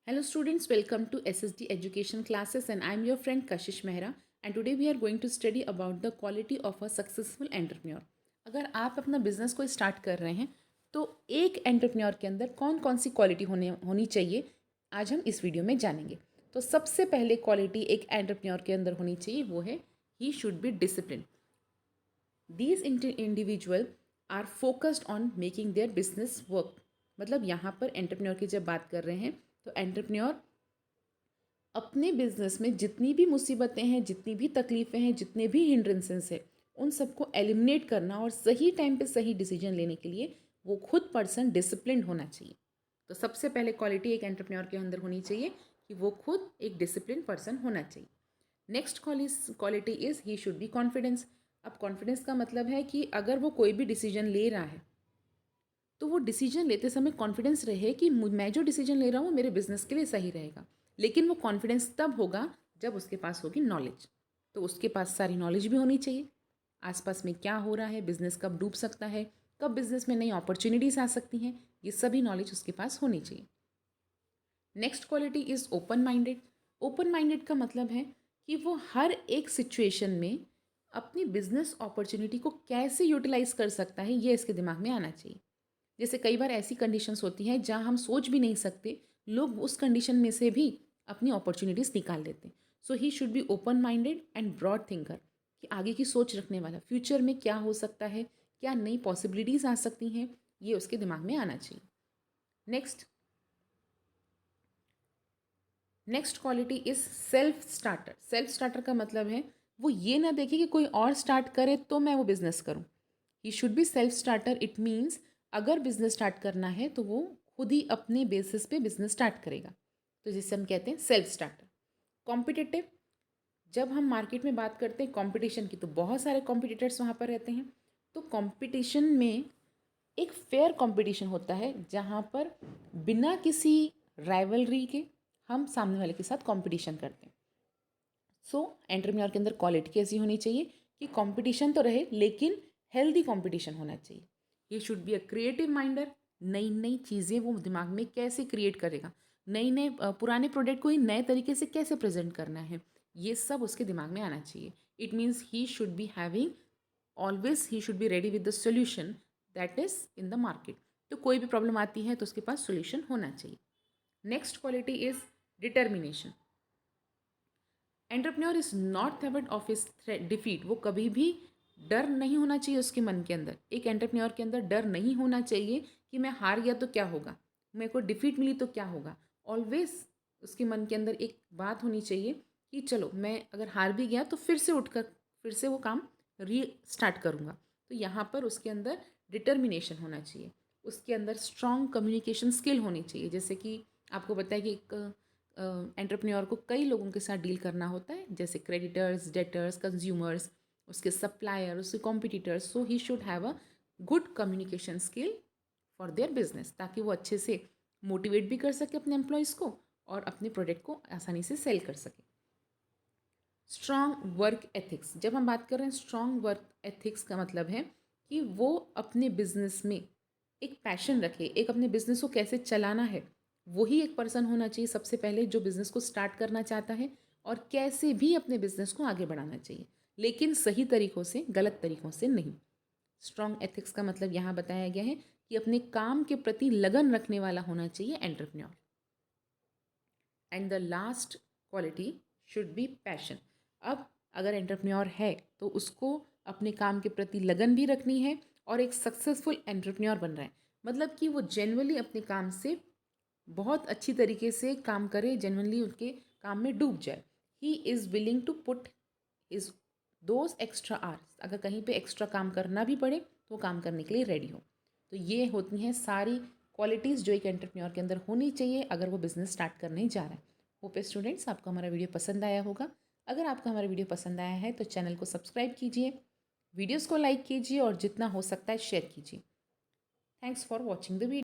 Hello students, welcome to SSD education classes and I am your friend Kashish Mehra and today we are going to study about the quality of a successful entrepreneur. अगर आप अपना business को start कर रहे हैं तो एक entrepreneur के अंदर कौन कौन सी क्वालिटी होनी चाहिए आज हम इस वीडियो में जानेंगे। तो सबसे पहले क्वालिटी एक एंटरप्रेन्योर के अंदर होनी चाहिए वो है ही should be discipline. These individual are focused on making their business work. मतलब यहाँ पर एंटरप्रेन्योर की जब बात कर रहे हैं तो एंटरप्रेन्योर अपने बिजनेस में जितनी भी मुसीबतें हैं, जितनी भी तकलीफ़ें हैं, जितने भी हिंड्रेंसेस हैं, उन सबको एलिमिनेट करना और सही टाइम पे सही डिसीजन लेने के लिए वो खुद पर्सन डिसिप्लिन्ड होना चाहिए। तो सबसे पहले क्वालिटी एक एंटरप्रेन्योर के अंदर होनी चाहिए कि वो खुद एक डिसिप्लिन पर्सन होना चाहिए। Next quality is he should B confidence. अब कॉन्फिडेंस का मतलब है कि अगर वो कोई भी डिसीजन ले रहा है तो वो डिसीजन लेते समय कॉन्फिडेंस रहे कि मैं जो डिसीजन ले रहा हूँ मेरे बिजनेस के लिए सही रहेगा। लेकिन वो कॉन्फिडेंस तब होगा जब उसके पास होगी नॉलेज। तो उसके पास सारी नॉलेज भी होनी चाहिए, आसपास में क्या हो रहा है, बिजनेस कब डूब सकता है, कब बिजनेस में नई अपॉर्चुनिटीज़ आ सकती हैं, ये सभी नॉलेज उसके पास होनी चाहिए। Next quality is open minded. Open minded का मतलब है कि वो हर एक सिचुएशन में अपनी बिजनेस अपॉर्चुनिटी को कैसे यूटिलाइज कर सकता है ये इसके दिमाग में आना चाहिए। जैसे कई बार ऐसी कंडीशंस होती हैं जहाँ हम सोच भी नहीं सकते, लोग उस कंडीशन में से भी अपनी अपॉर्चुनिटीज़ निकाल लेते हैं। So he should be open minded and broad thinker, कि आगे की सोच रखने वाला, फ्यूचर में क्या हो सकता है, क्या नई पॉसिबिलिटीज़ आ सकती हैं, ये उसके दिमाग में आना चाहिए। Next quality is self starter. Self starter का मतलब है वो ये ना देखे कि कोई और स्टार्ट करे तो मैं वो बिज़नेस करूँ। ही should be self starter. It means अगर बिजनेस स्टार्ट करना है तो वो खुद ही अपने बेसिस पे बिजनेस स्टार्ट करेगा, तो जिसे हम कहते हैं सेल्फ स्टार्टर। कॉम्पिटिटिव, जब हम मार्केट में बात करते हैं कंपटीशन की तो बहुत सारे कॉम्पिटिटर्स वहाँ पर रहते हैं। तो कंपटीशन में एक फेयर कंपटीशन होता है जहाँ पर बिना किसी राइवलरी के हम सामने वाले के साथ कंपटीशन करते हैं। सो एंटरप्रेन्योर के अंदर क्वालिटी कैसी होनी चाहिए कि कंपटीशन तो रहे लेकिन हेल्दी कंपटीशन होना चाहिए। ये should be a creative minder. नई नई चीज़ें वो दिमाग में कैसे क्रिएट करेगा, नई नए पुराने प्रोडक्ट को ही नए तरीके से कैसे प्रेजेंट करना है, ये सब उसके दिमाग में आना चाहिए। It means he should be having always, he should be ready with the solution that is in the market. तो कोई भी प्रॉब्लम आती है तो उसके पास सोल्यूशन होना चाहिए। Next quality is determination. Entrepreneur is not avoid of his defeat. वो कभी भी डर नहीं होना चाहिए उसके मन के अंदर। एक एंटरप्रेन्योर के अंदर डर नहीं होना चाहिए कि मैं हार गया तो क्या होगा, मेरे को डिफीट मिली तो क्या होगा। ऑलवेज उसके मन के अंदर एक बात होनी चाहिए कि चलो मैं अगर हार भी गया तो फिर से उठकर फिर से वो काम रीस्टार्ट करूँगा। तो यहाँ पर उसके अंदर डिटर्मिनेशन होना चाहिए, उसके अंदर स्ट्रॉन्ग कम्युनिकेशन स्किल होनी चाहिए। जैसे कि आपको बताया कि एक एंटरप्रेन्योर को कई लोगों के साथ डील करना होता है, जैसे क्रेडिटर्स, डेटर्स, कंज्यूमर्स, उसके सप्लायर, उसके competitors. So he should have a good communication skill for their business, ताकि वो अच्छे से मोटिवेट भी कर सके अपने एम्प्लॉयज़ को और अपने प्रोडक्ट को आसानी से सेल कर सके। स्ट्रॉन्ग वर्क एथिक्स, जब हम बात कर रहे हैं स्ट्रॉन्ग वर्क एथिक्स का मतलब है कि वो अपने बिजनेस में एक पैशन रखे, एक अपने बिजनेस को कैसे चलाना है, वही एक पर्सन होना चाहिए सबसे पहले जो बिज़नेस को स्टार्ट करना चाहता है और कैसे भी अपने बिज़नेस को आगे बढ़ाना चाहिए, लेकिन सही तरीक़ों से, गलत तरीक़ों से नहीं। स्ट्रॉन्ग एथिक्स का मतलब यहाँ बताया गया है कि अपने काम के प्रति लगन रखने वाला होना चाहिए entrepreneur. And the last quality should be passion. अब अगर एंटरप्रेन्योर है तो उसको अपने काम के प्रति लगन भी रखनी है और एक सक्सेसफुल एंटरप्रेन्योर बन रहा है, मतलब कि वो जेन्युइनली अपने काम से बहुत अच्छी तरीके से काम करे, जेन्युइनली उनके काम में डूब जाए। He is willing to put is those extra hours, अगर कहीं पे एक्स्ट्रा काम करना भी पड़े तो काम करने के लिए रेडी हो। तो ये होती हैं सारी क्वालिटीज़ जो एक एंटरप्रेन्योर के अंदर होनी चाहिए अगर वो बिज़नेस स्टार्ट करने जा रहा है। होप स्टूडेंट्स आपको हमारा वीडियो पसंद आया होगा। अगर आपको हमारा वीडियो पसंद आया है तो चैनल को सब्सक्राइब कीजिए, वीडियोज़ को लाइक कीजिए और जितना हो सकता है शेयर कीजिए। Thanks for watching the video.